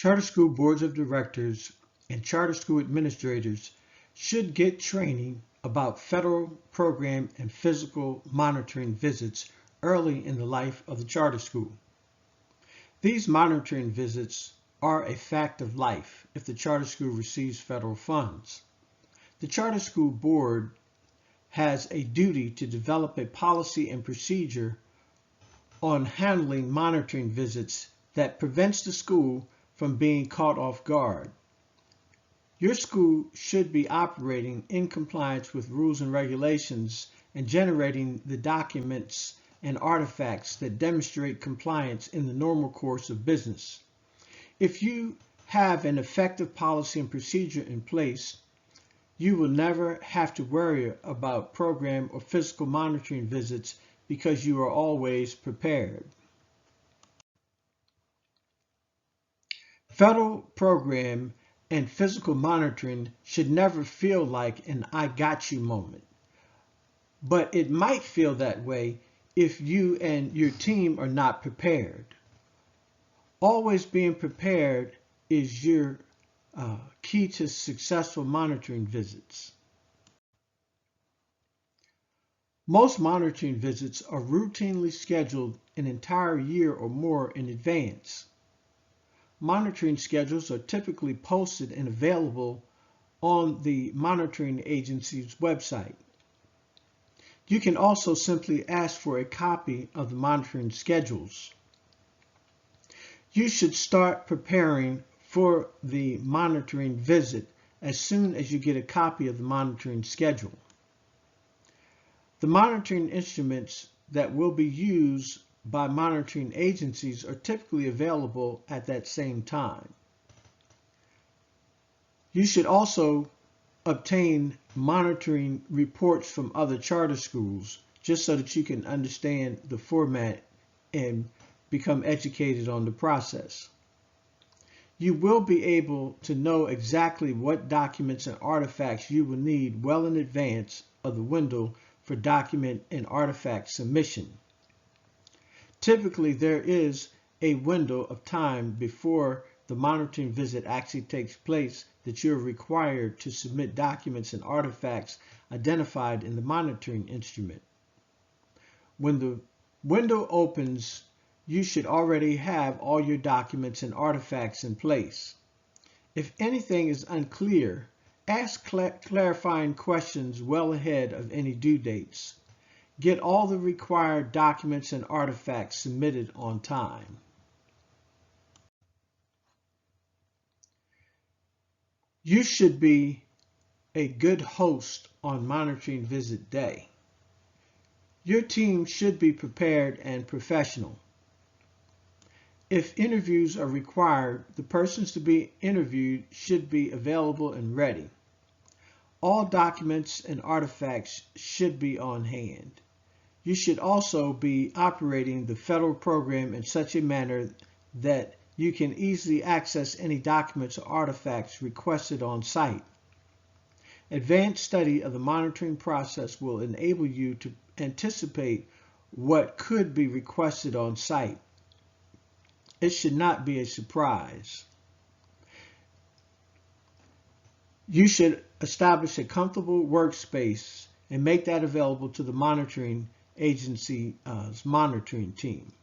Charter school boards of directors and charter school administrators should get training about federal program and physical monitoring visits early in the life of the charter school. These monitoring visits are a fact of life if the charter school receives federal funds. The charter school board has a duty to develop a policy and procedure on handling monitoring visits that prevents the school from being caught off guard. Your school should be operating in compliance with rules and regulations and generating the documents and artifacts that demonstrate compliance in the normal course of business. If you have an effective policy and procedure in place, you will never have to worry about program or physical monitoring visits because you are always prepared. Federal program and physical monitoring should never feel like an I got you moment, but it might feel that way if you and your team are not prepared. Always being prepared is your key to successful monitoring visits. Most monitoring visits are routinely scheduled an entire year or more in advance. Monitoring schedules are typically posted and available on the monitoring agency's website. You can also simply ask for a copy of the monitoring schedules. You should start preparing for the monitoring visit as soon as you get a copy of the monitoring schedule. The monitoring instruments that will be used by monitoring agencies are typically available at that same time. You should also obtain monitoring reports from other charter schools just so that you can understand the format and become educated on the process. You will be able to know exactly what documents and artifacts you will need well in advance of the window for document and artifact submission. Typically, there is a window of time before the monitoring visit actually takes place that you're required to submit documents and artifacts identified in the monitoring instrument. When the window opens, you should already have all your documents and artifacts in place. If anything is unclear, ask clarifying questions well ahead of any due dates. Get all the required documents and artifacts submitted on time. You should be a good host on monitoring visit day. Your team should be prepared and professional. If interviews are required, the persons to be interviewed should be available and ready. All documents and artifacts should be on hand. You should also be operating the federal program in such a manner that you can easily access any documents or artifacts requested on site. Advanced study of the monitoring process will enable you to anticipate what could be requested on site. It should not be a surprise. You should establish a comfortable workspace and make that available to the monitoring agency's monitoring team.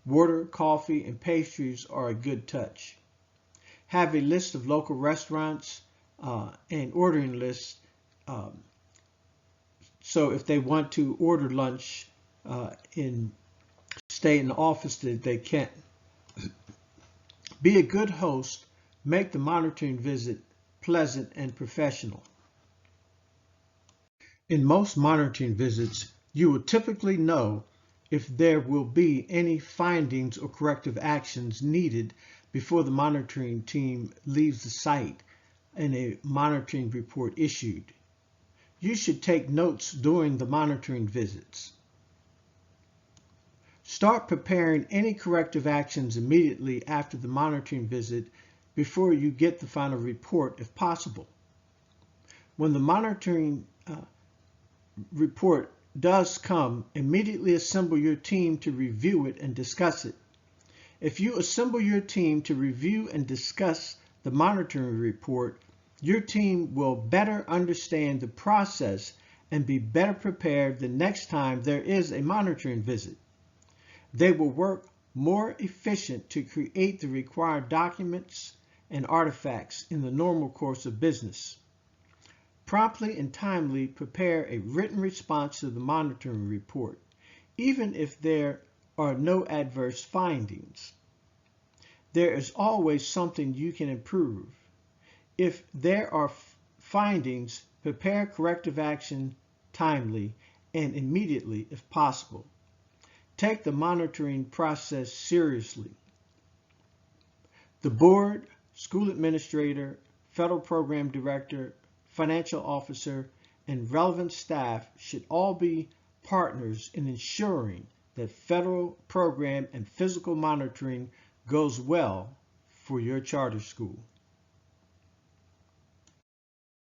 Water, coffee, and pastries are a good touch. Have a list of local restaurants and ordering lists so if they want to order lunch and stay in the office that they can. Be a good host. Make the monitoring visit pleasant and professional. In most monitoring visits, you will typically know if there will be any findings or corrective actions needed before the monitoring team leaves the site and a monitoring report issued. You should take notes during the monitoring visits. Start preparing any corrective actions immediately after the monitoring visit before you get the final report if possible. When the monitoring report does come, immediately assemble your team to review it and discuss it. If you assemble your team to review and discuss the monitoring report, your team will better understand the process and be better prepared the next time there is a monitoring visit. They will work more efficient to create the required documents and artifacts in the normal course of business. Promptly and timely prepare a written response to the monitoring report, even if there are no adverse findings. There is always something you can improve. If there are findings, prepare corrective action timely and immediately if possible. Take the monitoring process seriously. The board, school administrator, federal program director, financial officer, and relevant staff should all be partners in ensuring that federal program and physical monitoring goes well for your charter school.